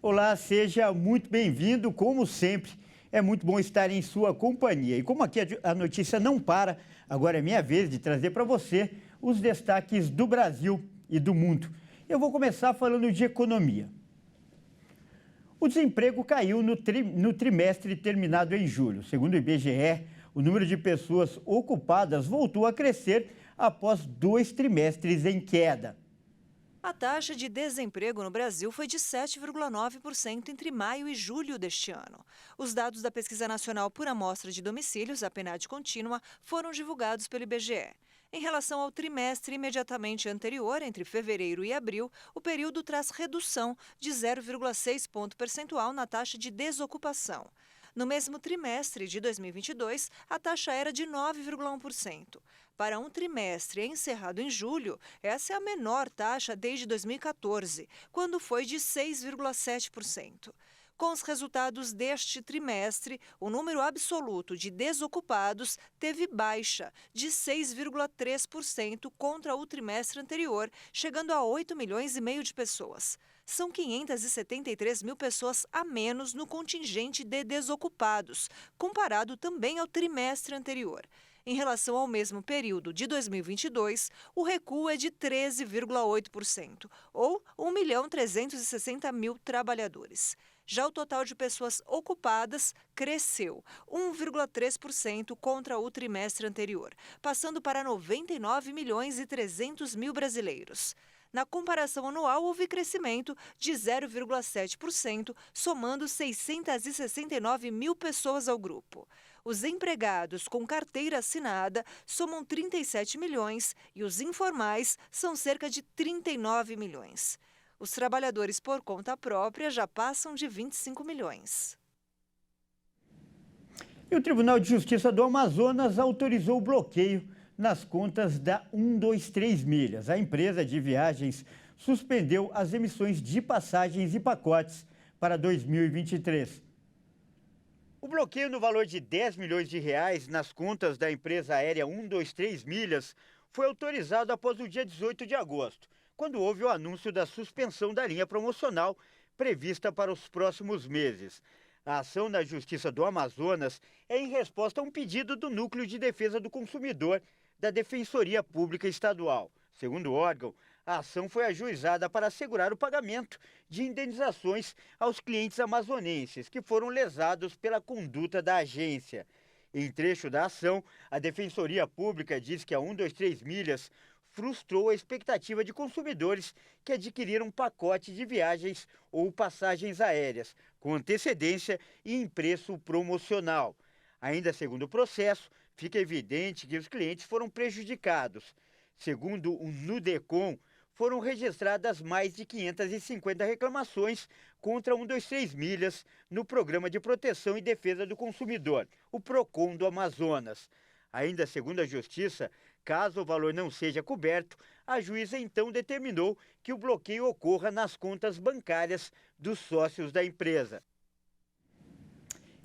Olá, seja muito bem-vindo, como sempre. É muito bom estar em sua companhia. E como aqui a notícia não para, agora é minha vez de trazer para você os destaques do Brasil e do mundo. Eu vou começar falando de economia. O desemprego caiu no trimestre terminado em julho. Segundo o IBGE, o número de pessoas ocupadas voltou a crescer após 2 trimestres em queda. A taxa de desemprego no Brasil foi de 7,9% entre maio e julho deste ano. Os dados da Pesquisa Nacional por Amostra de Domicílios, a PNAD contínua, foram divulgados pelo IBGE. Em relação ao trimestre imediatamente anterior, entre fevereiro e abril, o período traz redução de 0,6 ponto percentual na taxa de desocupação. No mesmo trimestre de 2022, a taxa era de 9,1%. Para um trimestre encerrado em julho, essa é a menor taxa desde 2014, quando foi de 6,7%. Com os resultados deste trimestre, o número absoluto de desocupados teve baixa de 6,3% contra o trimestre anterior, chegando a 8,5 milhões de pessoas. São 573 mil pessoas a menos no contingente de desocupados, comparado também ao trimestre anterior. Em relação ao mesmo período de 2022, o recuo é de 13,8%, ou 1.360.000 trabalhadores. Já o total de pessoas ocupadas cresceu 1,3% contra o trimestre anterior, passando para 99.300.000 brasileiros. Na comparação anual, houve crescimento de 0,7%, somando 669 mil pessoas ao grupo. Os empregados com carteira assinada somam 37 milhões e os informais são cerca de 39 milhões. Os trabalhadores por conta própria já passam de 25 milhões. E o Tribunal de Justiça do Amazonas autorizou o bloqueio nas contas da 123 Milhas. A empresa de viagens suspendeu as emissões de passagens e pacotes para 2023. O bloqueio no valor de 10 milhões de reais nas contas da empresa aérea 123 Milhas foi autorizado após o dia 18 de agosto, quando houve o anúncio da suspensão da linha promocional prevista para os próximos meses. A ação na Justiça do Amazonas é em resposta a um pedido do Núcleo de Defesa do Consumidor da Defensoria Pública Estadual. Segundo o órgão, a ação foi ajuizada para assegurar o pagamento de indenizações aos clientes amazonenses que foram lesados pela conduta da agência. Em trecho da ação, a Defensoria Pública diz que a 123 Milhas frustrou a expectativa de consumidores que adquiriram pacote de viagens ou passagens aéreas com antecedência e em preço promocional. Ainda segundo o processo, fica evidente que os clientes foram prejudicados. Segundo o Nudecom, foram registradas mais de 550 reclamações contra 123 Milhas no Programa de Proteção e Defesa do Consumidor, o PROCON do Amazonas. Ainda segundo a Justiça, caso o valor não seja coberto, a juíza então determinou que o bloqueio ocorra nas contas bancárias dos sócios da empresa.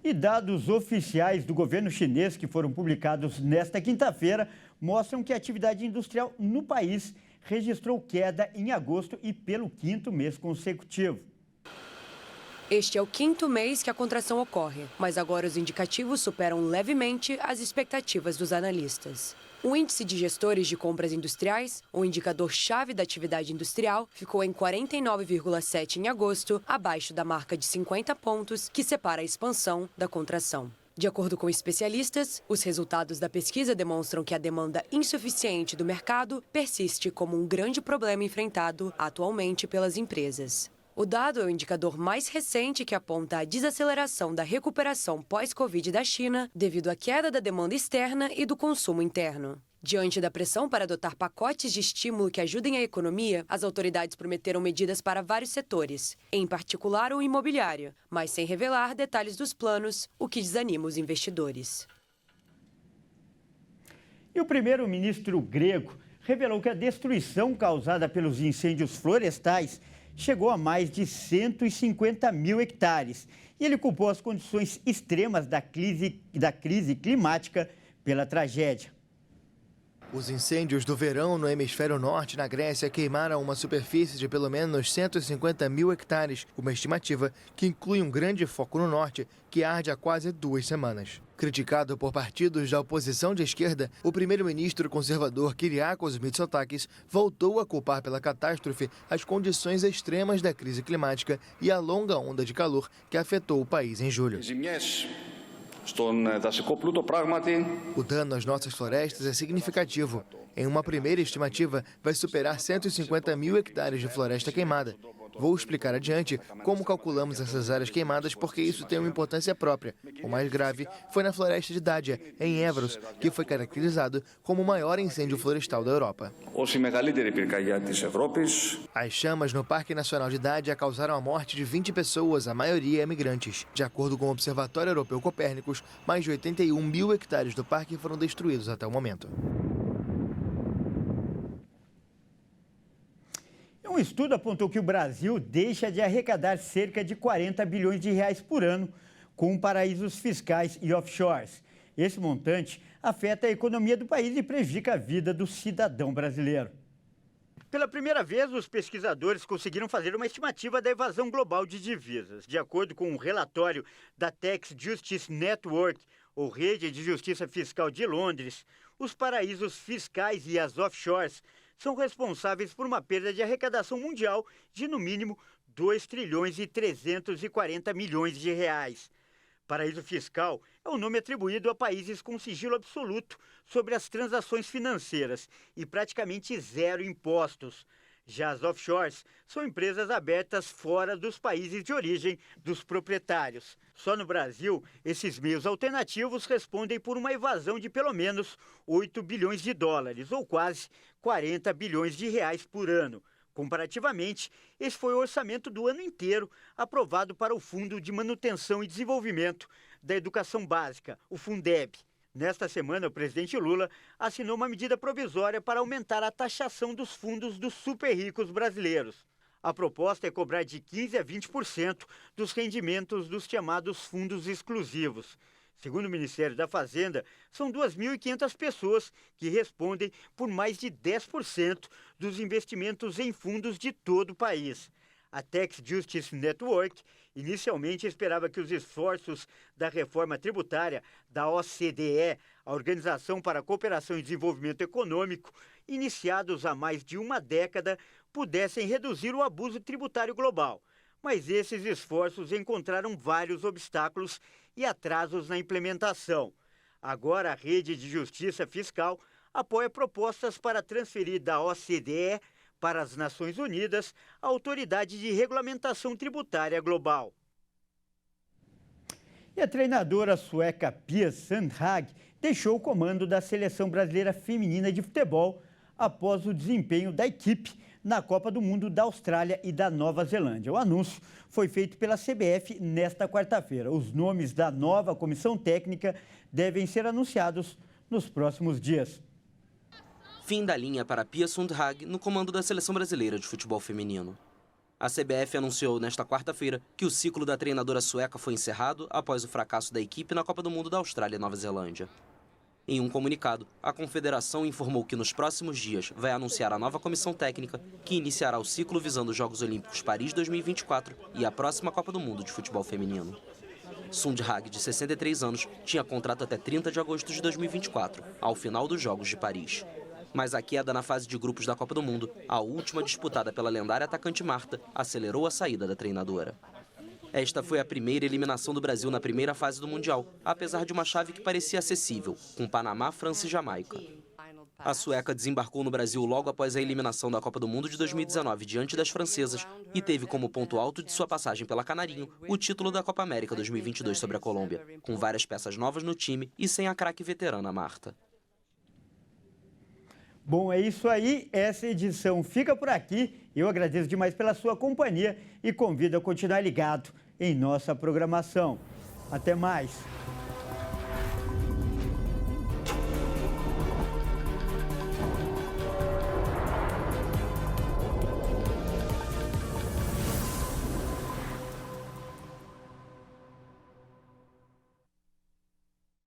E dados oficiais do governo chinês que foram publicados nesta quinta-feira mostram que a atividade industrial no país registrou queda em agosto e pelo 5º mês consecutivo. Este é o 5º mês que a contração ocorre, mas agora os indicativos superam levemente as expectativas dos analistas. O índice de gestores de compras industriais, o indicador-chave da atividade industrial, ficou em 49,7 em agosto, abaixo da marca de 50 pontos que separa a expansão da contração. De acordo com especialistas, os resultados da pesquisa demonstram que a demanda insuficiente do mercado persiste como um grande problema enfrentado atualmente pelas empresas. O dado é o indicador mais recente que aponta a desaceleração da recuperação pós-Covid da China devido à queda da demanda externa e do consumo interno. Diante da pressão para adotar pacotes de estímulo que ajudem a economia, as autoridades prometeram medidas para vários setores, em particular o imobiliário, mas sem revelar detalhes dos planos, o que desanima os investidores. E o primeiro-ministro grego revelou que a destruição causada pelos incêndios florestais chegou a mais de 150 mil hectares. E ele culpou as condições extremas da crise climática pela tragédia. Os incêndios do verão no hemisfério norte, na Grécia, queimaram uma superfície de pelo menos 150 mil hectares, uma estimativa que inclui um grande foco no norte, que arde há quase 2 semanas. Criticado por partidos da oposição de esquerda, o primeiro-ministro conservador Kyriakos Mitsotakis voltou a culpar pela catástrofe as condições extremas da crise climática e a longa onda de calor que afetou o país em julho. O dano às nossas florestas é significativo. Em uma primeira estimativa, vai superar 150 mil hectares de floresta queimada. Vou explicar adiante como calculamos essas áreas queimadas, porque isso tem uma importância própria. O mais grave foi na floresta de Dádia, em Évros, que foi caracterizado como o maior incêndio florestal da Europa. As chamas no Parque Nacional de Dádia causaram a morte de 20 pessoas, a maioria imigrantes. De acordo com o Observatório Europeu Copérnicos, mais de 81 mil hectares do parque foram destruídos até o momento. Um estudo apontou que o Brasil deixa de arrecadar cerca de 40 bilhões de reais por ano com paraísos fiscais e offshores. Esse montante afeta a economia do país e prejudica a vida do cidadão brasileiro. Pela primeira vez, os pesquisadores conseguiram fazer uma estimativa da evasão global de divisas. De acordo com um relatório da Tax Justice Network, ou Rede de Justiça Fiscal de Londres, os paraísos fiscais e as offshores são responsáveis por uma perda de arrecadação mundial de, no mínimo, 2 trilhões e 340 milhões de reais. Paraíso fiscal é o nome atribuído a países com sigilo absoluto sobre as transações financeiras e praticamente zero impostos. Já as offshores são empresas abertas fora dos países de origem dos proprietários. Só no Brasil, esses meios alternativos respondem por uma evasão de pelo menos 8 bilhões de dólares, ou quase 40 bilhões de reais por ano. Comparativamente, esse foi o orçamento do ano inteiro aprovado para o Fundo de Manutenção e Desenvolvimento da Educação Básica, o Fundeb. Nesta semana, o presidente Lula assinou uma medida provisória para aumentar a taxação dos fundos dos super ricos brasileiros. A proposta é cobrar de 15% a 20% dos rendimentos dos chamados fundos exclusivos. Segundo o Ministério da Fazenda, são 2.500 pessoas que respondem por mais de 10% dos investimentos em fundos de todo o país. A Tax Justice Network inicialmente esperava que os esforços da reforma tributária da OCDE, a Organização para a Cooperação e Desenvolvimento Econômico, iniciados há mais de uma década, pudessem reduzir o abuso tributário global. Mas esses esforços encontraram vários obstáculos e atrasos na implementação. Agora, a Rede de Justiça Fiscal apoia propostas para transferir da OCDE para as Nações Unidas a Autoridade de Regulamentação Tributária Global. E a treinadora sueca Pia Sundhage deixou o comando da Seleção Brasileira Feminina de Futebol após o desempenho da equipe na Copa do Mundo da Austrália e da Nova Zelândia. O anúncio foi feito pela CBF nesta quarta-feira. Os nomes da nova comissão técnica devem ser anunciados nos próximos dias. Fim da linha para Pia Sundhage no comando da Seleção Brasileira de Futebol Feminino. A CBF anunciou nesta quarta-feira que o ciclo da treinadora sueca foi encerrado após o fracasso da equipe na Copa do Mundo da Austrália e Nova Zelândia. Em um comunicado, a Confederação informou que nos próximos dias vai anunciar a nova comissão técnica que iniciará o ciclo visando os Jogos Olímpicos Paris 2024 e a próxima Copa do Mundo de Futebol Feminino. Sundhage, de 63 anos, tinha contrato até 30 de agosto de 2024, ao final dos Jogos de Paris. Mas a queda na fase de grupos da Copa do Mundo, a última disputada pela lendária atacante Marta, acelerou a saída da treinadora. Esta foi a primeira eliminação do Brasil na primeira fase do Mundial, apesar de uma chave que parecia acessível, com Panamá, França e Jamaica. A sueca desembarcou no Brasil logo após a eliminação da Copa do Mundo de 2019 diante das francesas e teve como ponto alto de sua passagem pela Canarinho o título da Copa América 2022 sobre a Colômbia, com várias peças novas no time e sem a craque veterana Marta. Bom, é isso aí. Essa edição fica por aqui. Eu agradeço demais pela sua companhia e convido a continuar ligado em nossa programação. Até mais.